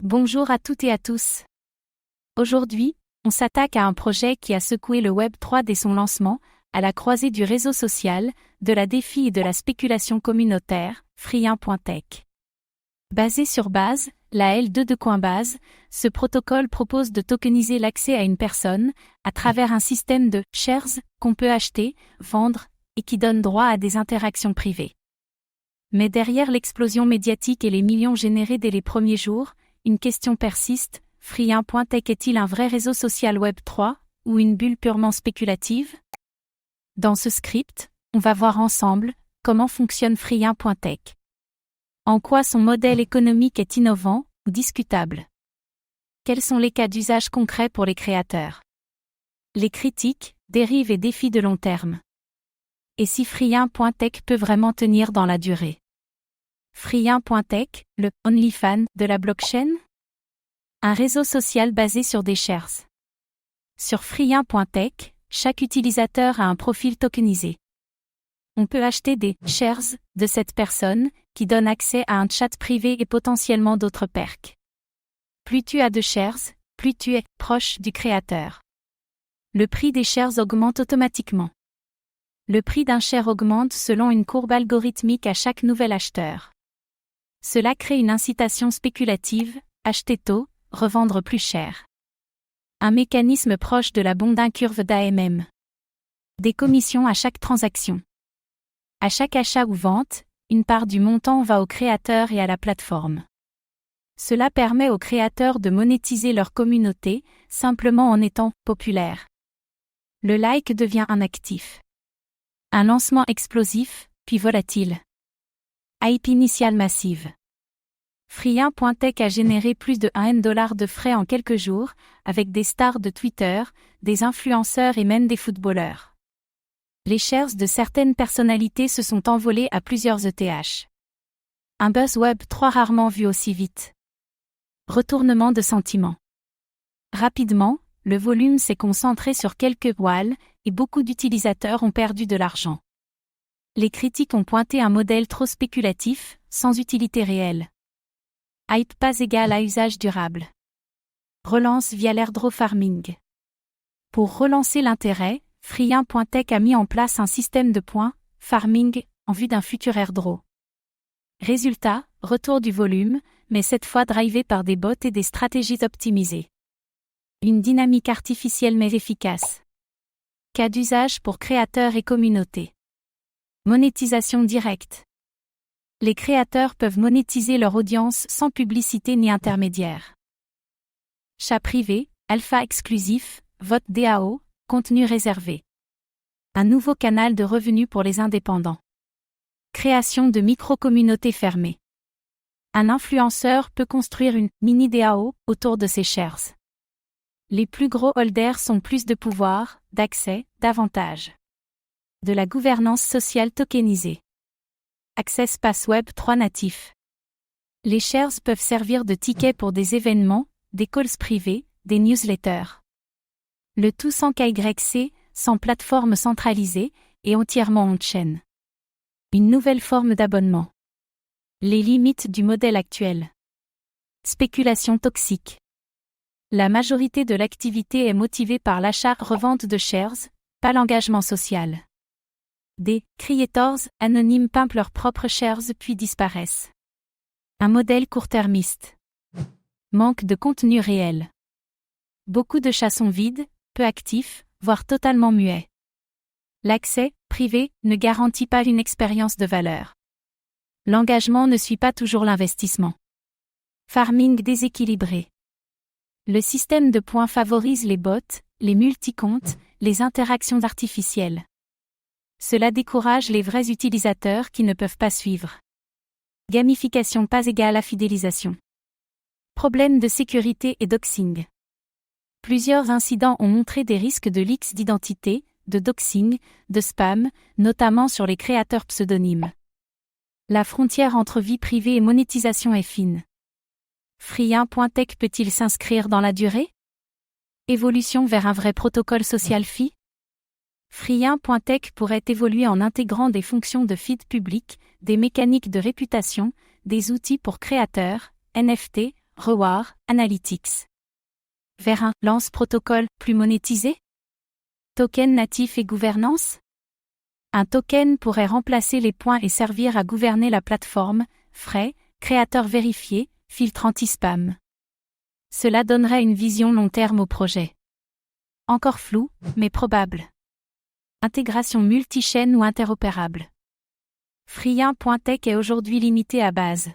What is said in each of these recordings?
Bonjour à toutes et à tous. Aujourd'hui, on s'attaque à un projet qui a secoué le Web3 dès son lancement, à la croisée du réseau social, de la défi et de la spéculation communautaire, Free1.tech. Basé sur Base, la L2 de Coinbase, ce protocole propose de tokeniser l'accès à une personne, à travers un système de « shares » qu'on peut acheter, vendre, et qui donne droit à des interactions privées. Mais derrière l'explosion médiatique et les millions générés dès les premiers jours, une question persiste, Free1.tech est-il un vrai réseau social Web3, ou une bulle purement spéculative? Dans ce script, on va voir ensemble comment fonctionne Free1.tech. En quoi son modèle économique est innovant ou discutable? Quels sont les cas d'usage concrets pour les créateurs? Les critiques, dérives et défis de long terme. Et si Free1.tech peut vraiment tenir dans la durée? Free1.tech, le « OnlyFans » de la blockchain? Un réseau social basé sur des shares. Sur Free1.tech, chaque utilisateur a un profil tokenisé. On peut acheter des « shares » de cette personne, qui donne accès à un chat privé et potentiellement d'autres perks. Plus tu as de shares, plus tu es proche du créateur. Le prix des shares augmente automatiquement. Le prix d'un share augmente selon une courbe algorithmique à chaque nouvel acheteur. Cela crée une incitation spéculative, acheter tôt, revendre plus cher. Un mécanisme proche de la Bonding curve d'AMM. Des commissions à chaque transaction. À chaque achat ou vente, une part du montant va au créateur et à la plateforme. Cela permet aux créateurs de monétiser leur communauté, simplement en étant populaires. Le like devient un actif. Un lancement explosif, puis volatile. Hype initiale massive. Free1.tech a généré plus de $1 million de frais en quelques jours, avec des stars de Twitter, des influenceurs et même des footballeurs. Les shares de certaines personnalités se sont envolés à plusieurs ETH. Un buzz Web3 rarement vu aussi vite. Retournement de sentiments. Rapidement, le volume s'est concentré sur quelques whales, et beaucoup d'utilisateurs ont perdu de l'argent. Les critiques ont pointé un modèle trop spéculatif, sans utilité réelle. Hype pas égal à usage durable. Relance via l'airdrop farming. Pour relancer l'intérêt, Free1.tech a mis en place un système de points, farming, en vue d'un futur airdrop. Résultat, retour du volume, mais cette fois drivé par des bots et des stratégies optimisées. Une dynamique artificielle mais efficace. Cas d'usage pour créateurs et communautés. Monétisation directe. Les créateurs peuvent monétiser leur audience sans publicité ni intermédiaire. Chat privé, alpha exclusif, vote DAO, contenu réservé. Un nouveau canal de revenus pour les indépendants. Création de micro-communautés fermées. Un influenceur peut construire une mini DAO autour de ses shares. Les plus gros holders ont plus de pouvoir, d'accès, d'avantages. De la gouvernance sociale tokenisée. Access Pass Web 3 natif. Les shares peuvent servir de tickets pour des événements, des calls privés, des newsletters. Le tout sans KYC, sans plateforme centralisée, et entièrement on-chain. Une nouvelle forme d'abonnement. Les limites du modèle actuel. Spéculation toxique. La majorité de l'activité est motivée par l'achat-revente de shares, pas l'engagement social. Des creators anonymes pimpent leurs propres shares puis disparaissent. Un modèle court-termiste. Manque de contenu réel. Beaucoup de chats sont vides, peu actifs, voire totalement muets. L'accès, privé, ne garantit pas une expérience de valeur. L'engagement ne suit pas toujours l'investissement. Farming déséquilibré. Le système de points favorise les bots, les multicomptes, les interactions artificielles. Cela décourage les vrais utilisateurs qui ne peuvent pas suivre. Gamification pas égale à fidélisation. Problème de sécurité et doxing. Plusieurs incidents ont montré des risques de leaks d'identité, de doxing, de spam, notamment sur les créateurs pseudonymes. La frontière entre vie privée et monétisation est fine. Free1.tech peut-il s'inscrire dans la durée? Évolution vers un vrai protocole social FI? Free1.tech pourrait évoluer en intégrant des fonctions de feed public, des mécaniques de réputation, des outils pour créateurs, NFT, Reward, Analytics. Vers un lance protocole plus monétisé? Token natif et gouvernance? Un token pourrait remplacer les points et servir à gouverner la plateforme, frais, créateurs vérifiés, filtre anti-spam. Cela donnerait une vision long terme au projet. Encore flou, mais probable. Intégration multi-chaîne ou interopérable. Free1.tech est aujourd'hui limité à base.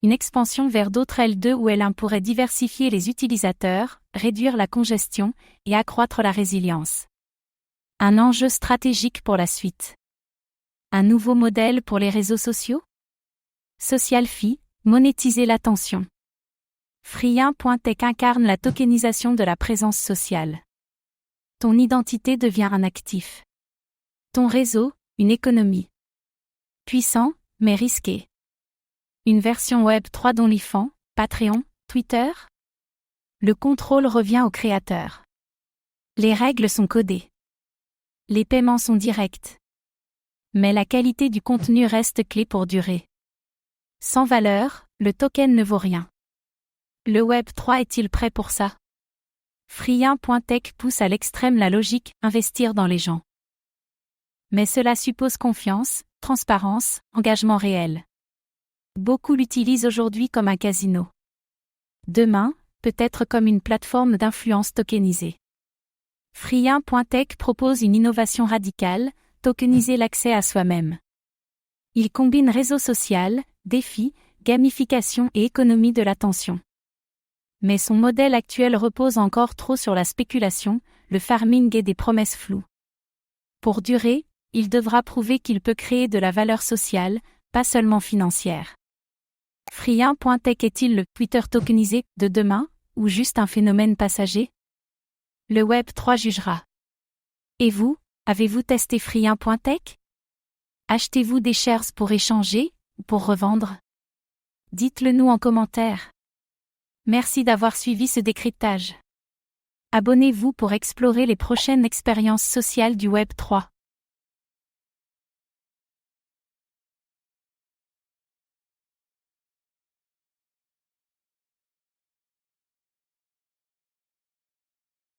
Une expansion vers d'autres L2 ou L1 pourrait diversifier les utilisateurs, réduire la congestion et accroître la résilience. Un enjeu stratégique pour la suite. Un nouveau modèle pour les réseaux sociaux? Social Fee, monétiser l'attention. Free1.tech incarne la tokenisation de la présence sociale. Ton identité devient un actif. Ton réseau, une économie. Puissant, mais risqué. Une version Web3 d'OnlyFans, Patreon, Twitter? Le contrôle revient au créateur. Les règles sont codées. Les paiements sont directs. Mais la qualité du contenu reste clé pour durer. Sans valeur, le token ne vaut rien. Le Web3 est-il prêt pour ça? Free1.tech pousse à l'extrême la logique, investir dans les gens. Mais cela suppose confiance, transparence, engagement réel. Beaucoup l'utilisent aujourd'hui comme un casino. Demain, peut-être comme une plateforme d'influence tokenisée. Free1.tech propose une innovation radicale, tokeniser l'accès à soi-même. Il combine réseau social, défis, gamification et économie de l'attention. Mais son modèle actuel repose encore trop sur la spéculation, le farming et des promesses floues. Pour durer, il devra prouver qu'il peut créer de la valeur sociale, pas seulement financière. Free1.tech est-il le Twitter tokenisé de demain, ou juste un phénomène passager? Le Web3 jugera. Et vous, avez-vous testé Free1.tech? Achetez-vous des shares pour échanger, ou pour revendre? Dites-le nous en commentaire. Merci d'avoir suivi ce décryptage. Abonnez-vous pour explorer les prochaines expériences sociales du Web3.